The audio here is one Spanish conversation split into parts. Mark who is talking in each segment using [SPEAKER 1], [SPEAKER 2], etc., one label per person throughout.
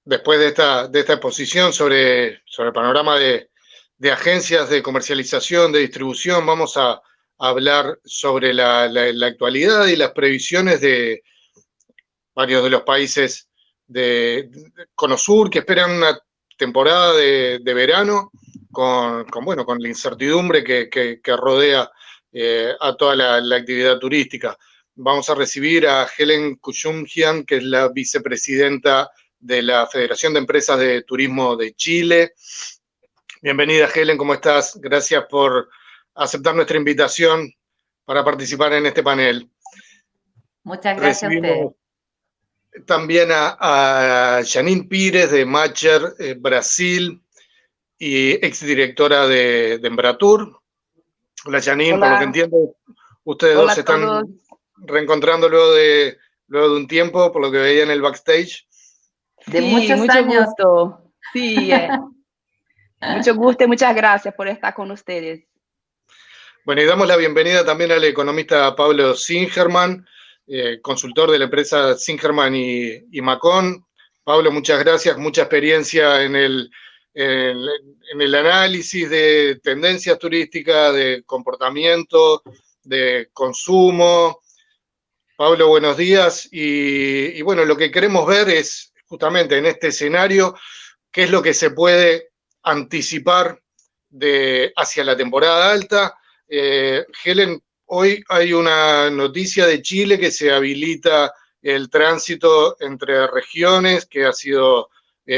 [SPEAKER 1] después de esta exposición sobre el panorama de agencias de comercialización, de distribución, vamos a hablar sobre la actualidad y las previsiones de varios de los países de Cono Sur que esperan una temporada de verano con la incertidumbre que rodea a toda la actividad turística. Vamos a recibir a Helen Kuyumjian, que es la vicepresidenta de la Federación de Empresas de Turismo de Chile. Bienvenida, Helen, ¿cómo estás? Gracias por aceptar nuestra invitación para participar en este panel.
[SPEAKER 2] Muchas gracias a ustedes.
[SPEAKER 1] También a Janine Pires de Matcher Brasil y exdirectora de Embratur. Hola, Janine. Hola. Por lo que entiendo, ustedes dos se están reencontrando luego de un tiempo, por lo que veía en el backstage.
[SPEAKER 2] De muchos años.
[SPEAKER 3] Gusto. Sí, mucho gusto y muchas gracias por estar con ustedes.
[SPEAKER 1] Bueno, y damos la bienvenida también al economista Pablo Singerman, consultor de la empresa Singerman y Macon. Pablo, muchas gracias, mucha experiencia en el análisis de tendencias turísticas, de comportamiento, de consumo. Pablo, buenos días. Y bueno, lo que queremos ver es justamente en este escenario qué es lo que se puede anticipar hacia la temporada alta. Helen, hoy hay una noticia de Chile que se habilita el tránsito entre regiones, que ha sido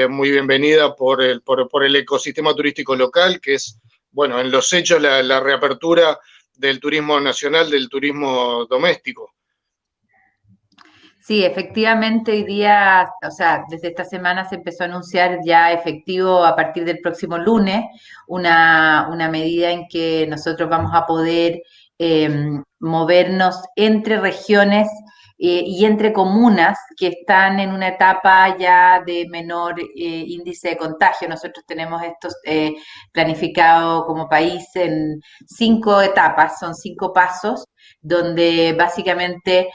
[SPEAKER 1] muy bienvenida por el ecosistema turístico local, que es, bueno, en los hechos la reapertura del turismo nacional, del turismo doméstico.
[SPEAKER 2] Sí, efectivamente hoy día, o sea, desde esta semana se empezó a anunciar ya efectivo a partir del próximo lunes una medida en que nosotros vamos a poder movernos entre regiones y entre comunas que están en una etapa ya de menor índice de contagio. Nosotros tenemos esto planificado como país en 5 etapas, son 5 pasos, donde básicamente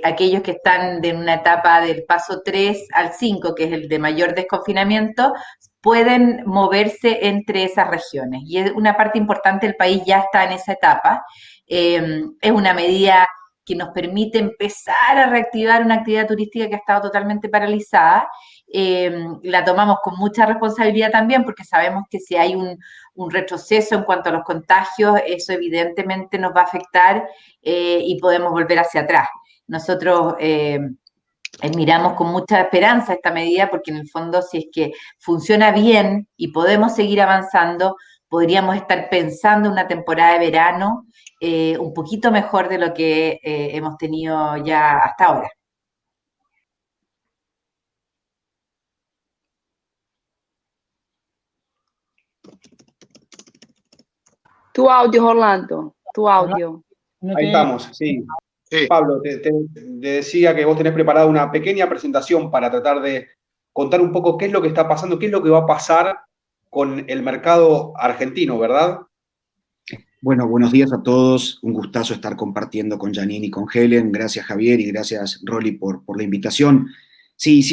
[SPEAKER 2] aquellos que están en una etapa del paso 3 al 5, que es el de mayor desconfinamiento, pueden moverse entre esas regiones. Y es una parte importante, el país ya está en esa etapa. Es una medida que nos permite empezar a reactivar una actividad turística que ha estado totalmente paralizada. La tomamos con mucha responsabilidad también, porque sabemos que si hay un retroceso en cuanto a los contagios, eso evidentemente nos va a afectar y podemos volver hacia atrás. Nosotros miramos con mucha esperanza esta medida porque en el fondo, si es que funciona bien y podemos seguir avanzando, podríamos estar pensando una temporada de verano un poquito mejor de lo que hemos tenido ya hasta ahora.
[SPEAKER 3] Tu audio, Orlando, tu audio.
[SPEAKER 4] Ahí estamos, sí. Sí. Pablo, te decía que vos tenés preparada una pequeña presentación para tratar de contar un poco qué es lo que está pasando, qué es lo que va a pasar con el mercado argentino, ¿verdad?
[SPEAKER 5] Bueno, buenos días a todos. Un gustazo estar compartiendo con Janine y con Helen. Gracias, Javier, y gracias, Rolly, por la invitación. Sí,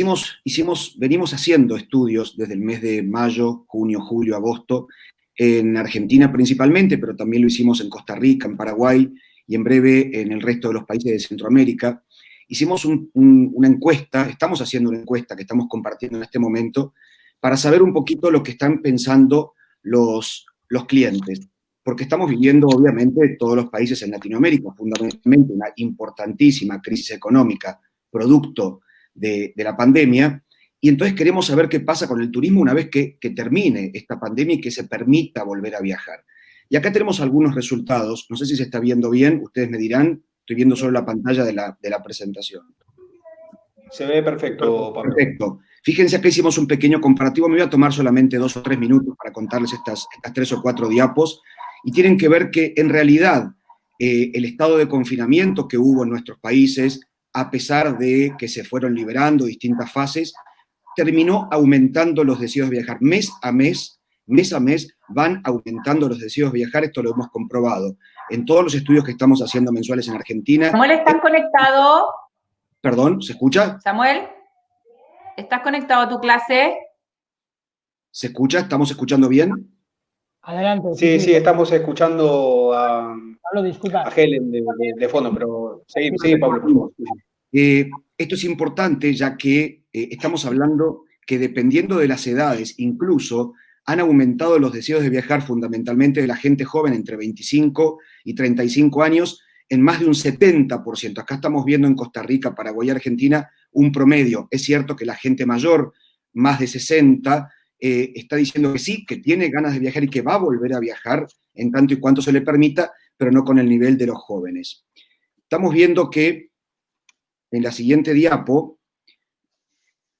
[SPEAKER 5] venimos haciendo estudios desde el mes de mayo, junio, julio, agosto, en Argentina principalmente, pero también lo hicimos en Costa Rica, en Paraguay, y en breve en el resto de los países de Centroamérica. Hicimos una encuesta, estamos haciendo una encuesta que estamos compartiendo en este momento, para saber un poquito lo que están pensando los clientes, porque estamos viviendo, obviamente, todos los países en Latinoamérica, fundamentalmente una importantísima crisis económica, producto de la pandemia, y entonces queremos saber qué pasa con el turismo una vez que termine esta pandemia y que se permita volver a viajar. Y acá tenemos algunos resultados, no sé si se está viendo bien, ustedes me dirán, estoy viendo solo la pantalla de la presentación.
[SPEAKER 4] Se ve perfecto, Pablo.
[SPEAKER 5] Perfecto. Fíjense, acá hicimos un pequeño comparativo, me voy a tomar solamente 2 o 3 minutos para contarles estas 3 o 4 diapos, y tienen que ver que en realidad el estado de confinamiento que hubo en nuestros países, a pesar de que se fueron liberando distintas fases, terminó aumentando los deseos de viajar. Mes a mes van aumentando los deseos de viajar, esto lo hemos comprobado en todos los estudios que estamos haciendo mensuales en Argentina.
[SPEAKER 2] Samuel, ¿estás conectado?
[SPEAKER 5] Perdón, ¿se escucha?
[SPEAKER 2] Samuel, ¿Estás conectado a tu clase?
[SPEAKER 5] ¿Se escucha? ¿Estamos escuchando bien?
[SPEAKER 6] Adelante.
[SPEAKER 4] Sí, estamos escuchando
[SPEAKER 6] Pablo, disculpa.
[SPEAKER 4] a Helen de fondo, pero sí, Pablo, por favor.
[SPEAKER 5] Esto es importante ya que estamos hablando que dependiendo de las edades, incluso han aumentado los deseos de viajar fundamentalmente de la gente joven entre 25 y 35 años en más de un 70%. Acá estamos viendo en Costa Rica, Paraguay y Argentina un promedio. Es cierto que la gente mayor, más de 60, está diciendo que sí, que tiene ganas de viajar y que va a volver a viajar en tanto y cuanto se le permita, pero no con el nivel de los jóvenes. Estamos viendo que en la siguiente diapo,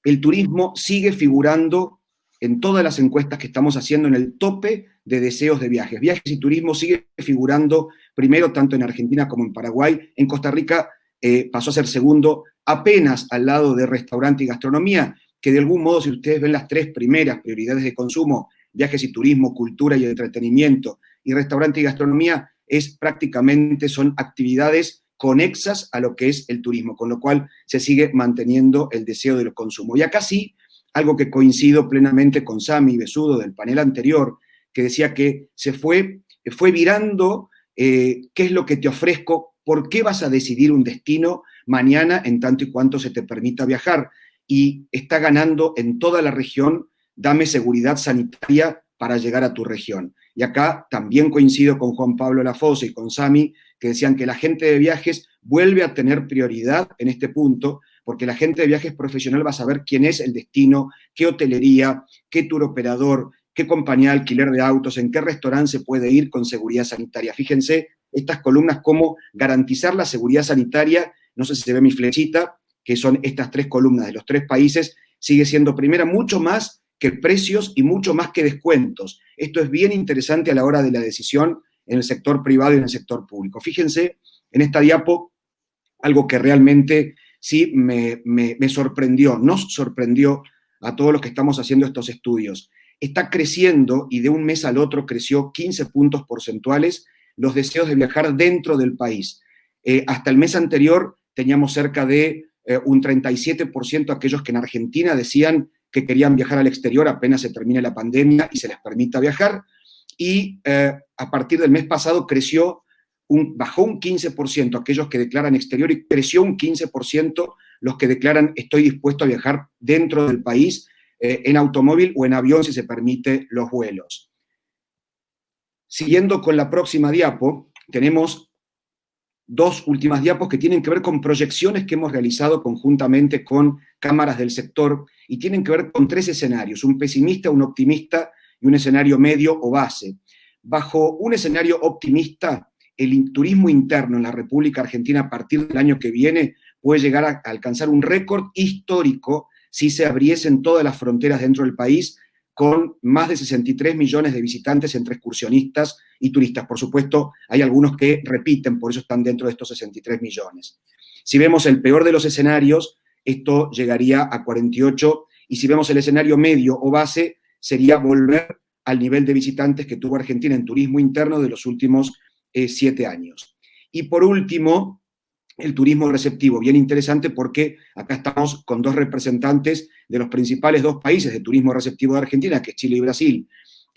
[SPEAKER 5] el turismo sigue figurando en todas las encuestas que estamos haciendo en el tope de deseos de viajes. Viajes y turismo sigue figurando primero tanto en Argentina como en Paraguay. En Costa Rica pasó a ser segundo, apenas al lado de restaurante y gastronomía, que de algún modo, si ustedes ven las tres primeras prioridades de consumo, viajes y turismo, cultura y entretenimiento, y restaurante y gastronomía, prácticamente son actividades conexas a lo que es el turismo, con lo cual se sigue manteniendo el deseo del consumo. Y acá sí, algo que coincido plenamente con Sami Besudo del panel anterior, que decía que fue virando qué es lo que te ofrezco, por qué vas a decidir un destino mañana en tanto y cuanto se te permita viajar. Y está ganando en toda la región, dame seguridad sanitaria para llegar a tu región. Y acá también coincido con Juan Pablo Lafosse y con Sami, que decían que la gente de viajes vuelve a tener prioridad en este punto, porque la gente de viajes profesional va a saber quién es el destino, qué hotelería, qué tour operador, qué compañía de alquiler de autos, en qué restaurante se puede ir con seguridad sanitaria. Fíjense estas columnas, cómo garantizar la seguridad sanitaria, no sé si se ve mi flechita, que son estas tres columnas de los tres países, sigue siendo primera mucho más que precios y mucho más que descuentos. Esto es bien interesante a la hora de la decisión en el sector privado y en el sector público. Fíjense en esta diapo algo que realmente sí me sorprendió, nos sorprendió a todos los que estamos haciendo estos estudios. Está creciendo, y de un mes al otro creció 15 puntos porcentuales, los deseos de viajar dentro del país. Hasta el mes anterior teníamos cerca de un 37% aquellos que en Argentina decían que querían viajar al exterior apenas se termine la pandemia y se les permita viajar, y a partir del mes pasado bajó un 15% aquellos que declaran exterior y creció un 15% los que declaran estoy dispuesto a viajar dentro del país en automóvil o en avión si se permite los vuelos. Siguiendo con la próxima diapo, tenemos dos últimas diapos que tienen que ver con proyecciones que hemos realizado conjuntamente con cámaras del sector y tienen que ver con tres escenarios, un pesimista, un optimista y un escenario medio o base. Bajo un escenario optimista, el turismo interno en la República Argentina a partir del año que viene puede llegar a alcanzar un récord histórico si se abriesen todas las fronteras dentro del país, con más de 63 millones de visitantes entre excursionistas y turistas. Por supuesto, hay algunos que repiten, por eso están dentro de estos 63 millones. Si vemos el peor de los escenarios, esto llegaría a 48, y si vemos el escenario medio o base, sería volver al nivel de visitantes que tuvo Argentina en turismo interno de los últimos 7 años. Y por último, el turismo receptivo, bien interesante porque acá estamos con dos representantes de los principales dos países de turismo receptivo de Argentina, que es Chile y Brasil.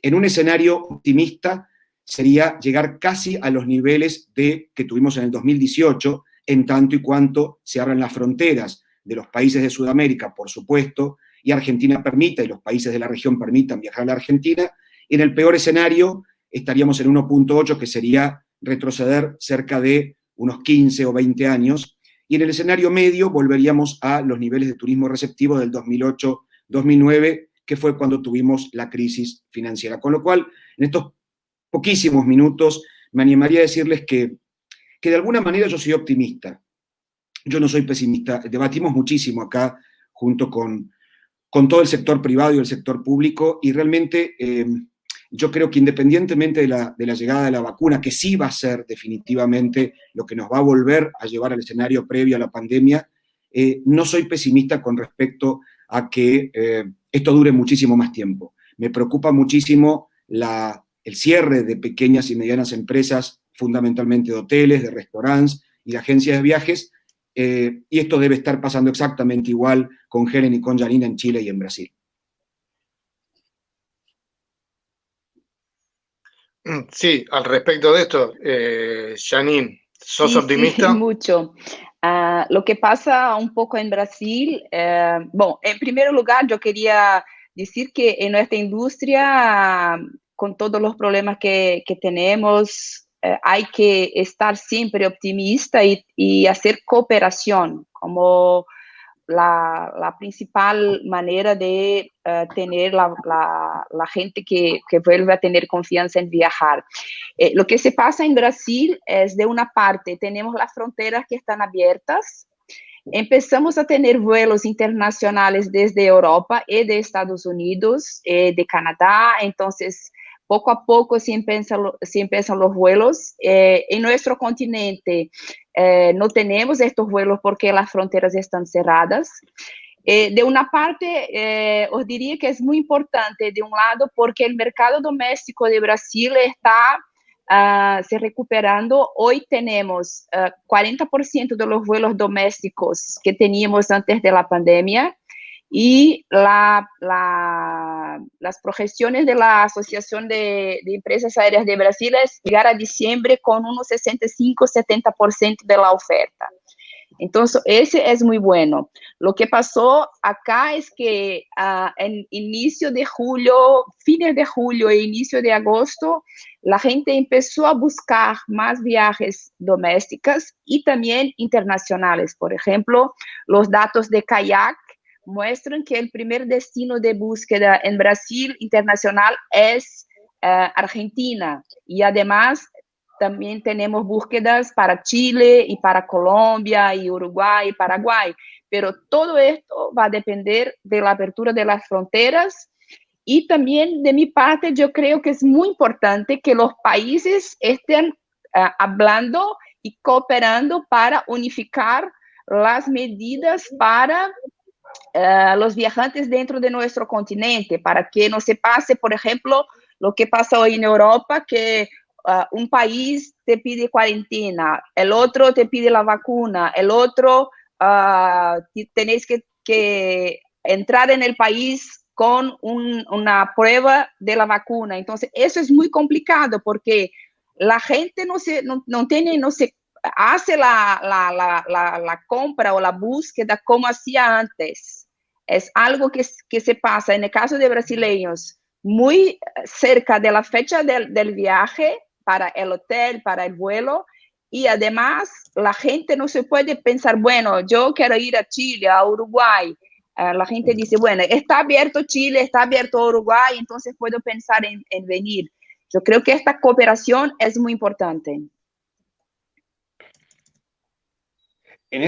[SPEAKER 5] En un escenario optimista sería llegar casi a los niveles que tuvimos en el 2018, en tanto y cuanto se abran las fronteras de los países de Sudamérica, por supuesto, y Argentina permita, y los países de la región permitan viajar a la Argentina. En el peor escenario estaríamos en 1.8, que sería retroceder cerca de unos 15 o 20 años, y en el escenario medio volveríamos a los niveles de turismo receptivo del 2008-2009, que fue cuando tuvimos la crisis financiera. Con lo cual, en estos poquísimos minutos, me animaría a decirles que de alguna manera yo soy optimista. Yo no soy pesimista. Debatimos muchísimo acá junto con todo el sector privado y el sector público, y realmente yo creo que independientemente de la llegada de la vacuna, que sí va a ser definitivamente lo que nos va a volver a llevar al escenario previo a la pandemia, no soy pesimista con respecto a que esto dure muchísimo más tiempo. Me preocupa muchísimo el cierre de pequeñas y medianas empresas, fundamentalmente de hoteles, de restaurantes y de agencias de viajes, y esto debe estar pasando exactamente igual con Helen y con Janine en Chile y en Brasil.
[SPEAKER 1] Sí, al respecto de esto, Janine, ¿sos
[SPEAKER 3] Sí,
[SPEAKER 1] optimista?
[SPEAKER 3] sí, mucho. Lo que pasa un poco en Brasil, bueno, en primer lugar yo quería decir que en nuestra industria, con todos los problemas que tenemos, hay que estar siempre optimista y hacer cooperación como la principal manera de tener la gente que vuelve a tener confianza en viajar. Lo que se pasa en Brasil es, de una parte, tenemos las fronteras que están abiertas, empezamos a tener vuelos internacionales desde Europa y de Estados Unidos, de Canadá, entonces poco a poco se empiezan los vuelos. En nuestro continente no tenemos estos vuelos porque las fronteras están cerradas. De una parte, os diría que es muy importante, de un lado, porque el mercado doméstico de Brasil está se recuperando. Hoy tenemos 40% de los vuelos domésticos que teníamos antes de la pandemia, y las proyecciones de la Asociación de Empresas Aéreas de Brasil es llegar a diciembre con unos 65-70% de la oferta. Entonces, ese es muy bueno. Lo que pasó acá es que en inicio de julio, fines de julio e inicio de agosto, la gente empezó a buscar más viajes domésticas y también internacionales. Por ejemplo, los datos de Kayak muestran que el primer destino de búsqueda en Brasil internacional es Argentina, y además también tenemos búsquedas para Chile y para Colombia y Uruguay y Paraguay, pero todo esto va a depender de la apertura de las fronteras. Y también, de mi parte, yo creo que es muy importante que los países estén hablando y cooperando para unificar las medidas para los viajantes dentro de nuestro continente, para que no se pase, por ejemplo, lo que pasa hoy en Europa, que un país te pide cuarentena, el otro te pide la vacuna, el otro tenéis que entrar en el país con una prueba de la vacuna. Entonces, eso es muy complicado porque la gente no se hace la compra o la búsqueda como hacía antes. Es algo que se pasa, en el caso de brasileños, muy cerca de la fecha del viaje, para el hotel, para el vuelo, y además la gente no se puede pensar, bueno, yo quiero ir a Chile, a Uruguay. La gente dice, bueno, está abierto Chile, está abierto Uruguay, entonces puedo pensar en venir. Yo creo que esta cooperación es muy importante.
[SPEAKER 4] En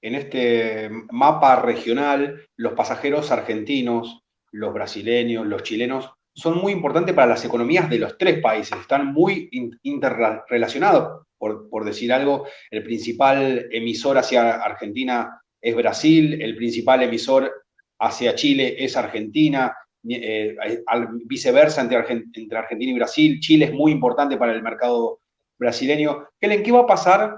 [SPEAKER 4] este mapa regional, los pasajeros argentinos, los brasileños, los chilenos, son muy importantes para las economías de los tres países, están muy interrelacionados. Por decir algo, el principal emisor hacia Argentina es Brasil, el principal emisor hacia Chile es Argentina, viceversa entre Argentina y Brasil. Chile es muy importante para el mercado brasileño. Helen, ¿qué va a pasar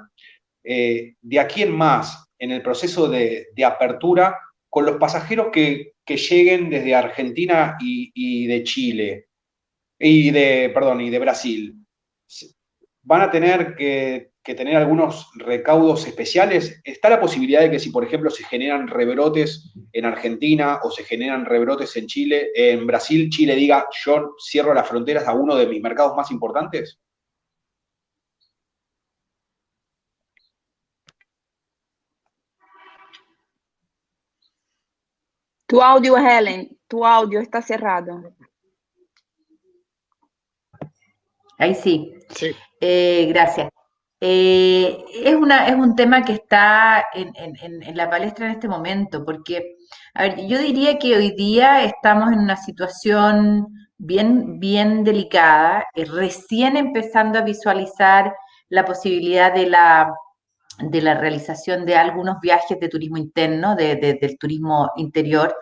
[SPEAKER 4] de aquí en más en el proceso de apertura con los pasajeros que lleguen desde Argentina y de Chile, y de Brasil? ¿Van a tener que tener algunos recaudos especiales? ¿Está la posibilidad de que, si por ejemplo se generan rebrotes en Argentina o se generan rebrotes en Chile, en Brasil, Chile diga, yo cierro las fronteras a uno de mis mercados más importantes?
[SPEAKER 3] Tu audio, Helen, tu audio está cerrado.
[SPEAKER 2] Ahí sí.
[SPEAKER 1] Sí.
[SPEAKER 2] Gracias. Es un tema que está en la palestra en este momento, porque, a ver, yo diría que hoy día estamos en una situación bien delicada, recién empezando a visualizar la posibilidad de la realización de algunos viajes de turismo interno, del turismo interior.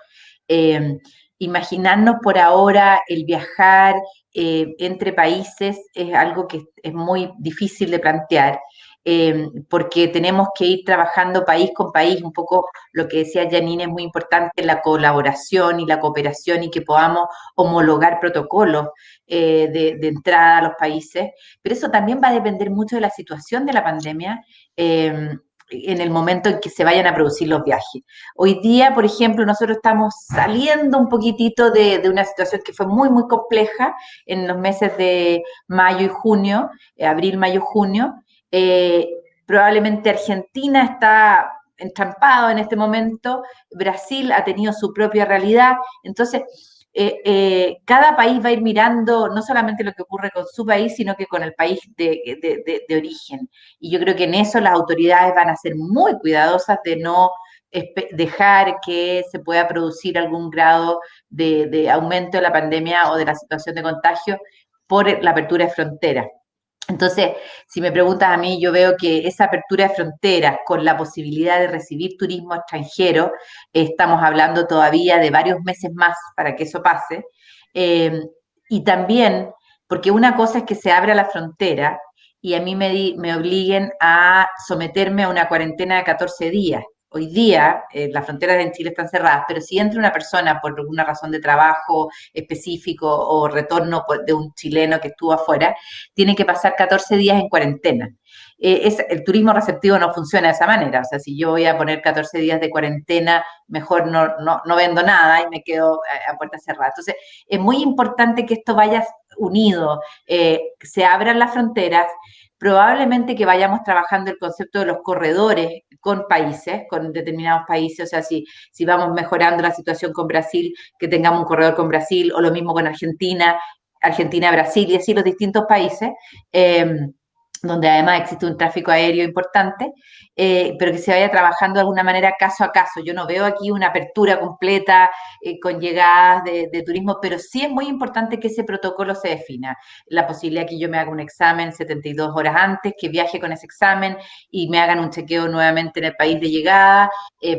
[SPEAKER 2] Imaginarnos por ahora el viajar entre países es algo que es muy difícil de plantear. porque tenemos que ir trabajando país con país, un poco lo que decía Janine, es muy importante la colaboración y la cooperación y que podamos homologar protocolos de entrada a los países, pero eso también va a depender mucho de la situación de la pandemia, en el momento en que se vayan a producir los viajes. Hoy día, por ejemplo, nosotros estamos saliendo un poquitito de una situación que fue muy, muy compleja en los meses de mayo y junio, abril, mayo, junio. Probablemente Argentina está entrampado en este momento, Brasil ha tenido su propia realidad, entonces cada país va a ir mirando no solamente lo que ocurre con su país, sino que con el país de origen. Y yo creo que en eso las autoridades van a ser muy cuidadosas de no dejar que se pueda producir algún grado de aumento de la pandemia o de la situación de contagio por la apertura de fronteras. Entonces, si me preguntas a mí, yo veo que esa apertura de fronteras con la posibilidad de recibir turismo extranjero, estamos hablando todavía de varios meses más para que eso pase, y también porque una cosa es que se abra la frontera y a mí me obliguen a someterme a una cuarentena de 14 días. Hoy día las fronteras en Chile están cerradas, pero si entra una persona por alguna razón de trabajo específico o retorno de un chileno que estuvo afuera, tiene que pasar 14 días en cuarentena. El turismo receptivo no funciona de esa manera, o sea, si yo voy a poner 14 días de cuarentena, mejor no vendo nada y me quedo a puerta cerrada. Entonces, es muy importante que esto vaya unido, se abran las fronteras, probablemente que vayamos trabajando el concepto de los corredores con países, con determinados países, o sea, si vamos mejorando la situación con Brasil, que tengamos un corredor con Brasil, o lo mismo con Argentina, Brasil y así los distintos países, donde además existe un tráfico aéreo importante, pero que se vaya trabajando de alguna manera caso a caso. Yo no veo aquí una apertura completa con llegadas de turismo, pero sí es muy importante que ese protocolo se defina. La posibilidad que yo me haga un examen 72 horas antes, que viaje con ese examen y me hagan un chequeo nuevamente en el país de llegada,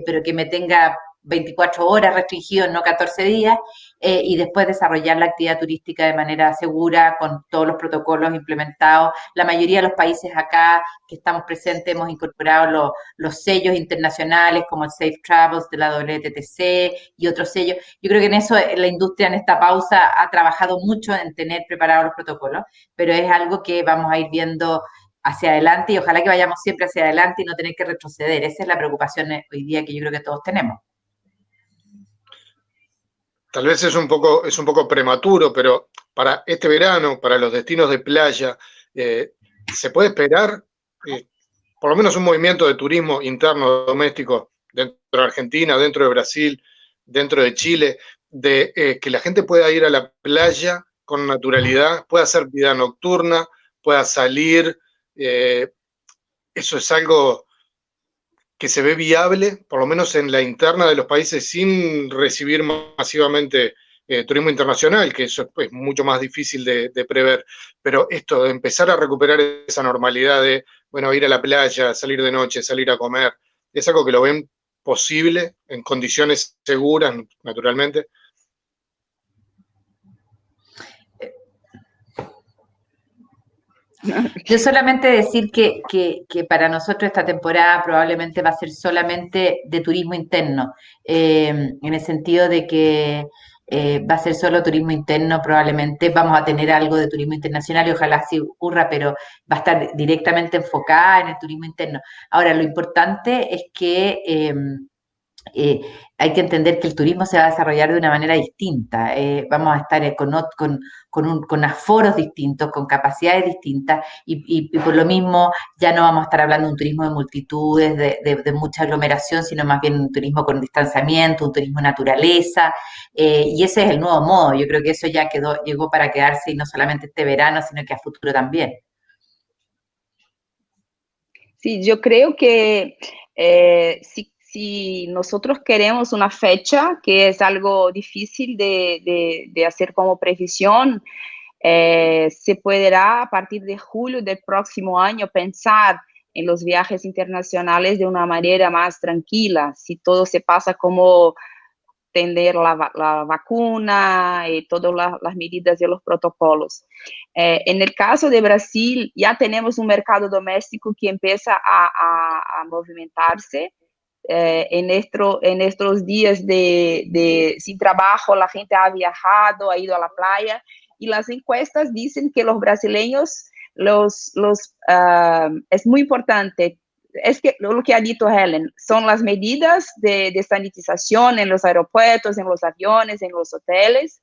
[SPEAKER 2] pero que me tenga 24 horas restringido, no 14 días, y después desarrollar la actividad turística de manera segura, con todos los protocolos implementados. La mayoría de los países acá que estamos presentes hemos incorporado los sellos internacionales como el Safe Travels de la WTTC y otros sellos. Yo creo que en eso la industria en esta pausa ha trabajado mucho en tener preparados los protocolos, pero es algo que vamos a ir viendo hacia adelante y ojalá que vayamos siempre hacia adelante y no tener que retroceder. Esa es la preocupación hoy día que yo creo que todos tenemos.
[SPEAKER 1] Tal vez es un poco prematuro, pero para este verano, para los destinos de playa, ¿se puede esperar por lo menos un movimiento de turismo interno doméstico dentro de Argentina, dentro de Brasil, dentro de Chile, de que la gente pueda ir a la playa con naturalidad, pueda hacer vida nocturna, pueda salir? Eso es algo que se ve viable, por lo menos en la interna de los países, sin recibir masivamente turismo internacional, que eso es mucho más difícil de prever. Pero esto de empezar a recuperar esa normalidad de, bueno, ir a la playa, salir de noche, salir a comer, es algo que lo ven posible en condiciones seguras, naturalmente.
[SPEAKER 2] Yo solamente decir que para nosotros esta temporada probablemente va a ser solamente de turismo interno, en el sentido de que va a ser solo turismo interno, probablemente vamos a tener algo de turismo internacional y ojalá así ocurra, pero va a estar directamente enfocada en el turismo interno. Ahora, lo importante es que hay que entender que el turismo se va a desarrollar de una manera distinta. Vamos a estar con aforos distintos, con capacidades distintas, y por lo mismo ya no vamos a estar hablando de un turismo de multitudes, de mucha aglomeración, sino más bien un turismo con distanciamiento, un turismo naturaleza, y ese es el nuevo modo. Yo creo que eso ya llegó para quedarse, y no solamente este verano, sino que a futuro también.
[SPEAKER 3] Sí, yo creo que si nosotros queremos una fecha, que es algo difícil de hacer como previsión, se podrá a partir de julio del próximo año pensar en los viajes internacionales de una manera más tranquila, si todo se pasa como tener la vacuna y todas las medidas y los protocolos. En el caso de Brasil, ya tenemos un mercado doméstico que empieza a movimentarse. En estos días de sin trabajo, la gente ha viajado, ha ido a la playa, y las encuestas dicen que los brasileños, es muy importante. Es que lo que ha dicho Helen, son las medidas de sanitización en los aeropuertos, en los aviones, en los hoteles,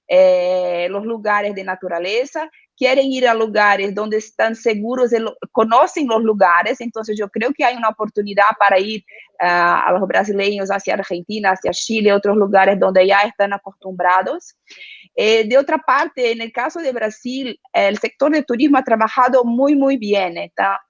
[SPEAKER 3] los lugares de naturaleza. Quieren ir a lugares donde están seguros, conocen los lugares. Entonces yo creo que hay una oportunidad para ir a los brasileños hacia Argentina, hacia Chile, otros lugares donde ya están acostumbrados. De otra parte, en el caso de Brasil, el sector de turismo ha trabajado muy, muy bien.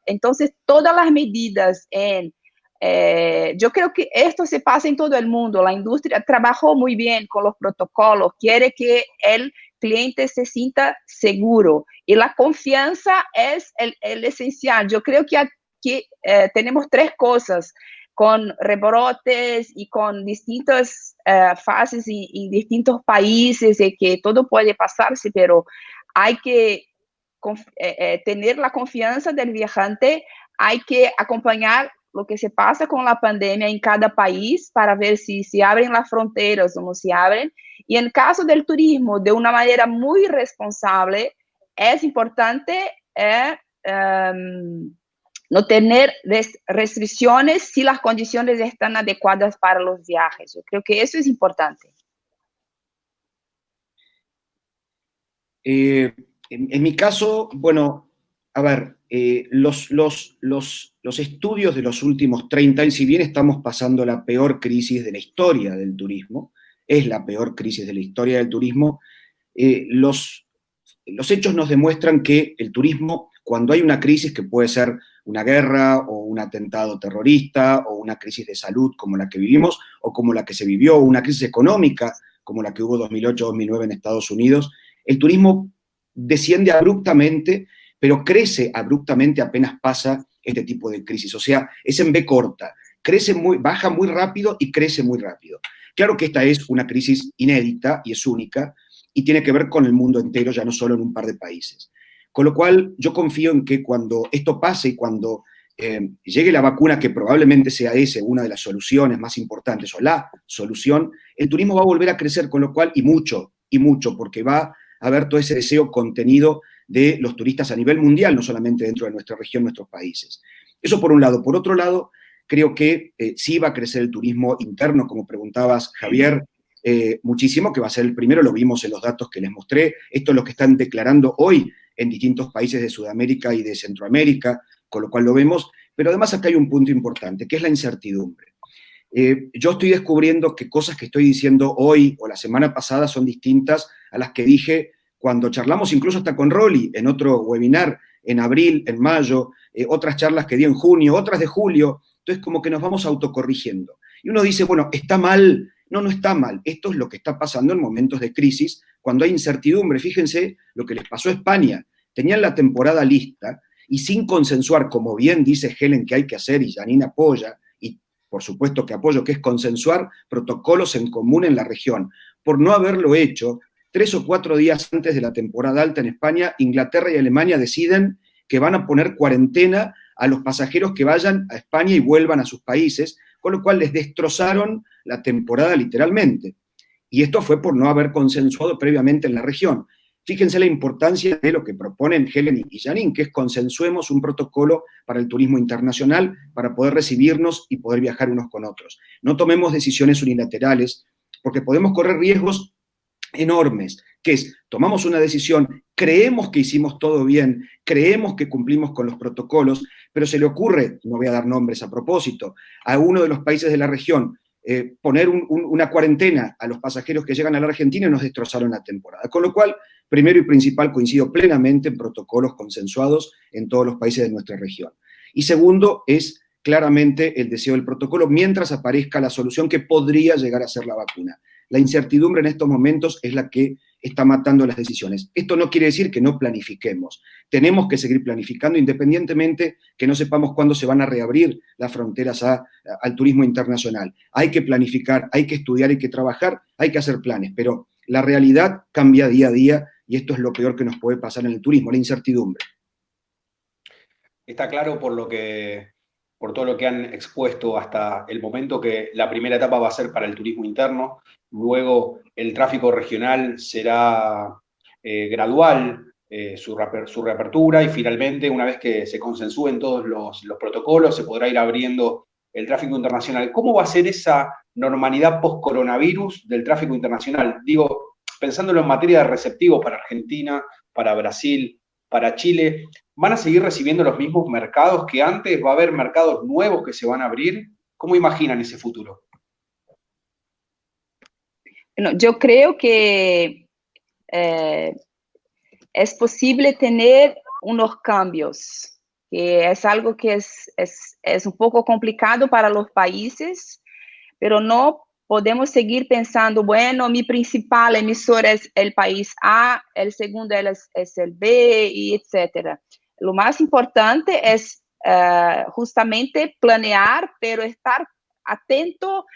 [SPEAKER 3] Entonces, todas las medidas yo creo que esto se pasa en todo el mundo. La industria trabajó muy bien con los protocolos, quiere que el cliente se sienta seguro, y la confianza es el esencial. Yo creo que tenemos tres cosas, con rebrotes y con distintas fases y distintos países, y que todo puede pasarse, pero hay que tener la confianza del viajante, hay que acompañar lo que se pasa con la pandemia en cada país para ver si se abren las fronteras o no se abren. Y en caso del turismo, de una manera muy responsable, es importante no tener restricciones si las condiciones están adecuadas para los viajes. Yo creo que eso es importante.
[SPEAKER 5] En mi caso, bueno, a ver, los estudios de los últimos 30 años, si bien estamos pasando la peor crisis de la historia del turismo, es la peor crisis de la historia del turismo, los hechos nos demuestran que el turismo, cuando hay una crisis que puede ser una guerra o un atentado terrorista o una crisis de salud como la que vivimos o como la que se vivió, o una crisis económica como la que hubo 2008-2009 en Estados Unidos, el turismo desciende abruptamente, pero crece abruptamente apenas pasa este tipo de crisis. O sea, es en V corta, baja muy rápido y crece muy rápido. Claro que esta es una crisis inédita y es única y tiene que ver con el mundo entero, ya no solo en un par de países. Con lo cual, yo confío en que cuando esto pase y cuando llegue la vacuna, que probablemente sea una de las soluciones más importantes, o la solución, el turismo va a volver a crecer, con lo cual, y mucho, porque va a haber todo ese deseo contenido de los turistas a nivel mundial, no solamente dentro de nuestra región, nuestros países. Eso por un lado. Por otro lado, creo que sí va a crecer el turismo interno, como preguntabas, Javier, muchísimo, que va a ser el primero, lo vimos en los datos que les mostré. Esto es lo que están declarando hoy en distintos países de Sudamérica y de Centroamérica, con lo cual lo vemos. Pero además acá hay un punto importante, que es la incertidumbre. Yo estoy descubriendo que cosas que estoy diciendo hoy o la semana pasada son distintas a las que dije cuando charlamos incluso hasta con Rolly en otro webinar en abril, en mayo, otras charlas que di en junio, otras de julio. Entonces como que nos vamos autocorrigiendo. Y uno dice, bueno, ¿está mal? No, no está mal. Esto es lo que está pasando en momentos de crisis, cuando hay incertidumbre. Fíjense lo que les pasó a España. Tenían la temporada lista y sin consensuar, como bien dice Helen que hay que hacer, y Janine apoya, y por supuesto que apoyo, que es consensuar protocolos en común en la región. Por no haberlo hecho, 3 o 4 días antes de la temporada alta en España, Inglaterra y Alemania deciden que van a poner cuarentena a los pasajeros que vayan a España y vuelvan a sus países, con lo cual les destrozaron la temporada literalmente. Y esto fue por no haber consensuado previamente en la región. Fíjense la importancia de lo que proponen Helen y Janine, que es consensuemos un protocolo para el turismo internacional para poder recibirnos y poder viajar unos con otros. No tomemos decisiones unilaterales, porque podemos correr riesgos enormes, que es, tomamos una decisión, creemos que hicimos todo bien, creemos que cumplimos con los protocolos, pero se le ocurre, no voy a dar nombres a propósito, a uno de los países de la región, poner una cuarentena a los pasajeros que llegan a la Argentina y nos destrozaron la temporada. Con lo cual, primero y principal, coincido plenamente en protocolos consensuados en todos los países de nuestra región. Y segundo, es claramente el deseo del protocolo mientras aparezca la solución que podría llegar a ser la vacuna. La incertidumbre en estos momentos es la que está matando las decisiones. Esto no quiere decir que no planifiquemos. Tenemos que seguir planificando independientemente que no sepamos cuándo se van a reabrir las fronteras al turismo internacional. Hay que planificar, hay que estudiar, hay que trabajar, hay que hacer planes, pero la realidad cambia día a día y esto es lo peor que nos puede pasar en el turismo, la incertidumbre.
[SPEAKER 4] Está claro por todo lo que han expuesto hasta el momento, que la primera etapa va a ser para el turismo interno, luego el tráfico regional será gradual, su reapertura, y finalmente, una vez que se consensúen todos los protocolos, se podrá ir abriendo el tráfico internacional. ¿Cómo va a ser esa normalidad post-coronavirus del tráfico internacional? Digo, pensándolo en materia de receptivos para Argentina, para Brasil, para Chile, ¿van a seguir recibiendo los mismos mercados que antes? ¿Va a haber mercados nuevos que se van a abrir? ¿Cómo imaginan ese futuro?
[SPEAKER 3] Bueno, yo creo que es posible tener unos cambios, que es algo que es un poco complicado para los países, pero no podemos seguir pensando, bueno, mi principal emisor es el país A, el segundo es el B, y etcétera. Lo más importante es justamente planear, pero estar atento,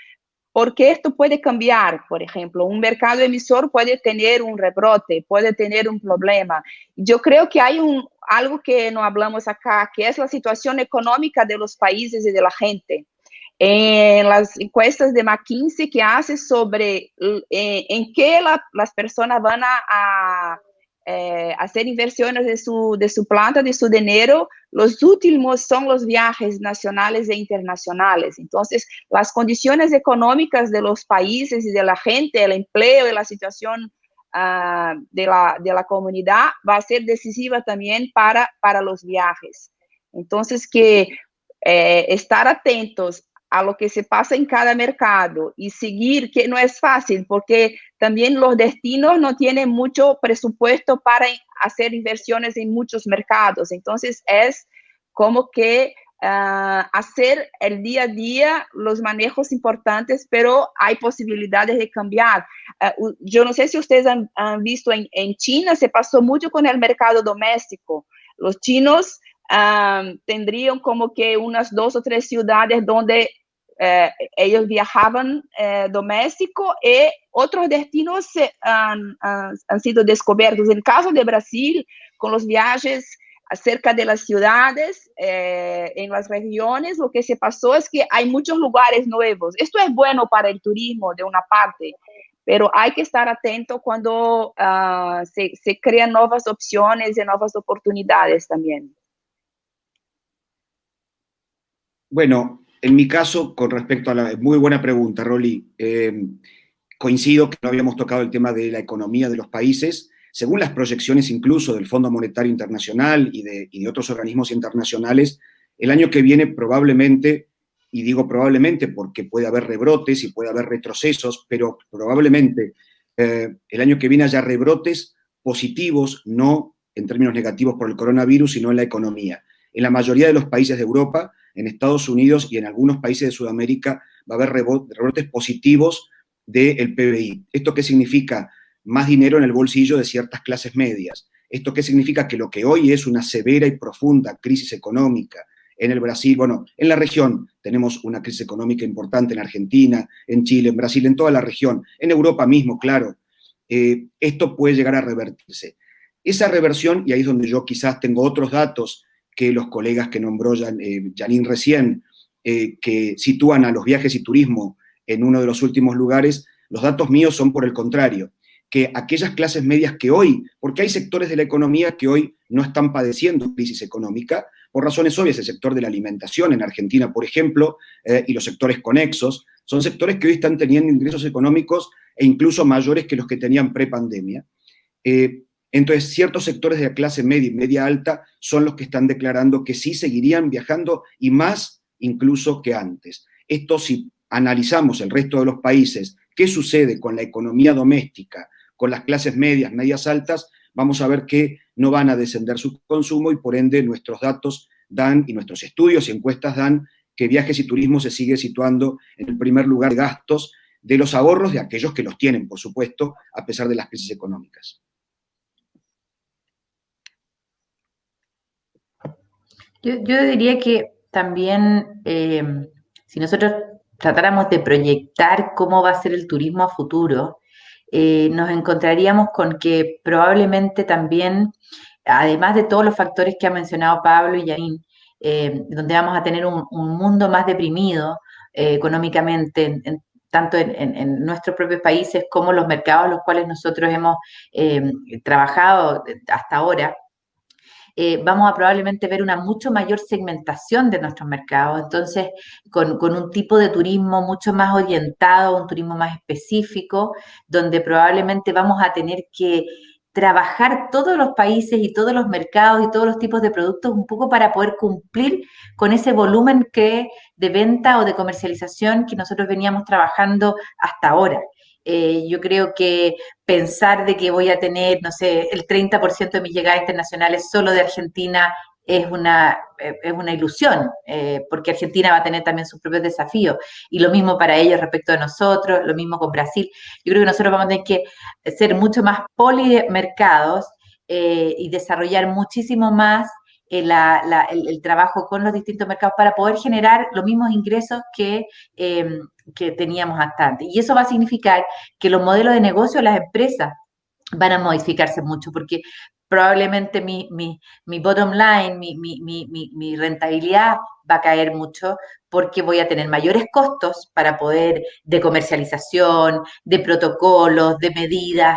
[SPEAKER 3] porque esto puede cambiar. Por ejemplo, un mercado emisor puede tener un rebrote, puede tener un problema. Yo creo que hay algo que no hablamos acá, que es la situación económica de los países y de la gente. En las encuestas de McKinsey que hace sobre en qué las personas van a hacer inversiones de su plata, de su dinero, los últimos son los viajes nacionales e internacionales. Entonces, las condiciones económicas de los países y de la gente, el empleo y la situación de la comunidad va a ser decisiva también para los viajes. Entonces, que estar atentos a lo que se pasa en cada mercado y seguir, que no es fácil, porque también los destinos no tienen mucho presupuesto para hacer inversiones en muchos mercados. Entonces, es como que hacer el día a día los manejos importantes, pero hay posibilidades de cambiar. Yo no sé si ustedes han visto en China, se pasó mucho con el mercado doméstico. Los chinos tendrían como que unas 2 o 3 ciudades donde ellos viajaban doméstico, y otros destinos han sido descubiertos. En el caso de Brasil, con los viajes cerca de las ciudades, en las regiones, lo que se pasó es que hay muchos lugares nuevos. Esto es bueno para el turismo de una parte, pero hay que estar atento cuando se crean nuevas opciones y nuevas oportunidades también.
[SPEAKER 5] Bueno, en mi caso, con respecto a la muy buena pregunta, Rolly, coincido que no habíamos tocado el tema de la economía de los países. Según las proyecciones incluso del Fondo Monetario Internacional y de otros organismos internacionales, el año que viene probablemente, y digo probablemente porque puede haber rebrotes y puede haber retrocesos, pero probablemente el año que viene haya rebrotes positivos, no en términos negativos por el coronavirus, sino en la economía. En la mayoría de los países de Europa, en Estados Unidos y en algunos países de Sudamérica va a haber rebrotes positivos del PBI. ¿Esto qué significa? Más dinero en el bolsillo de ciertas clases medias. ¿Esto qué significa? Que lo que hoy es una severa y profunda crisis económica en el Brasil, bueno, en la región tenemos una crisis económica importante en Argentina, en Chile, en Brasil, en toda la región, en Europa mismo, claro. Esto puede llegar a revertirse. Esa reversión, y ahí es donde yo quizás tengo otros datos que los colegas que nombró Janine recién, que sitúan a los viajes y turismo en uno de los últimos lugares, los datos míos son por el contrario, que aquellas clases medias que hoy, porque hay sectores de la economía que hoy no están padeciendo crisis económica, por razones obvias, el sector de la alimentación en Argentina, por ejemplo, y los sectores conexos, son sectores que hoy están teniendo ingresos económicos e incluso mayores que los que tenían prepandemia. Entonces, ciertos sectores de la clase media y media alta son los que están declarando que sí seguirían viajando y más incluso que antes. Esto, si analizamos el resto de los países, qué sucede con la economía doméstica, con las clases medias, medias altas, vamos a ver que no van a descender su consumo y por ende nuestros datos dan, y nuestros estudios y encuestas dan, que viajes y turismo se sigue situando en el primer lugar de gastos de los ahorros de aquellos que los tienen, por supuesto, a pesar de las crisis económicas.
[SPEAKER 2] Yo diría que también, si nosotros tratáramos de proyectar cómo va a ser el turismo a futuro, nos encontraríamos con que probablemente también, además de todos los factores que ha mencionado Pablo y Janine, donde vamos a tener un mundo más deprimido económicamente, tanto en nuestros propios países como los mercados a los cuales nosotros hemos trabajado hasta ahora, vamos a probablemente ver una mucho mayor segmentación de nuestros mercados, entonces con un tipo de turismo mucho más orientado, un turismo más específico, donde probablemente vamos a tener que trabajar todos los países y todos los mercados y todos los tipos de productos un poco para poder cumplir con ese volumen de venta o de comercialización que nosotros veníamos trabajando hasta ahora. Yo creo que pensar de que voy a tener, no sé, el 30% de mis llegadas internacionales solo de Argentina es una ilusión, porque Argentina va a tener también sus propios desafíos. Y lo mismo para ellos respecto de nosotros, lo mismo con Brasil. Yo creo que nosotros vamos a tener que ser mucho más polimercados y desarrollar muchísimo más el trabajo con los distintos mercados para poder generar los mismos ingresos que teníamos hasta antes. Y eso va a significar que los modelos de negocio de las empresas van a modificarse mucho, porque probablemente mi bottom line, mi rentabilidad va a caer mucho, porque voy a tener mayores costos para poder, de comercialización, de protocolos, de medidas,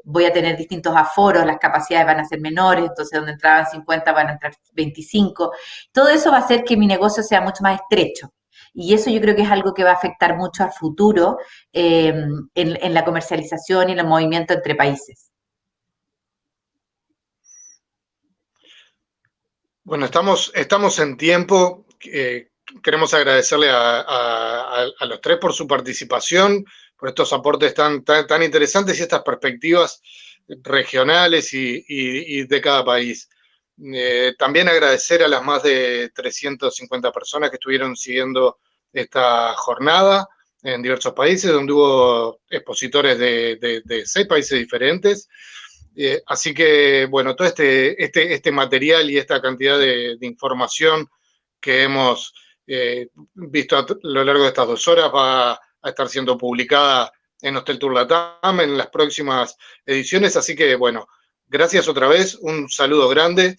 [SPEAKER 2] voy a tener distintos aforos, las capacidades van a ser menores, entonces donde entraban 50 van a entrar 25. Todo eso va a hacer que mi negocio sea mucho más estrecho. Y eso yo creo que es algo que va a afectar mucho al futuro en la comercialización y en el movimiento entre países.
[SPEAKER 1] Bueno, estamos en tiempo. Queremos agradecerle a los tres por su participación, por estos aportes tan interesantes y estas perspectivas regionales y de cada país. También agradecer a las más de 350 personas que estuvieron siguiendo esta jornada en diversos países, donde hubo expositores de 6 países diferentes. Así que, bueno, todo este material y esta cantidad de información que hemos visto a lo largo de estas 2 horas va a estar siendo publicada en Hostel Tour Latam en las próximas ediciones. Así que, bueno, gracias otra vez, un saludo grande.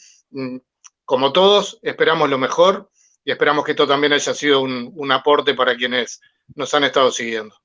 [SPEAKER 1] Como todos, esperamos lo mejor y esperamos que esto también haya sido un aporte para quienes nos han estado siguiendo.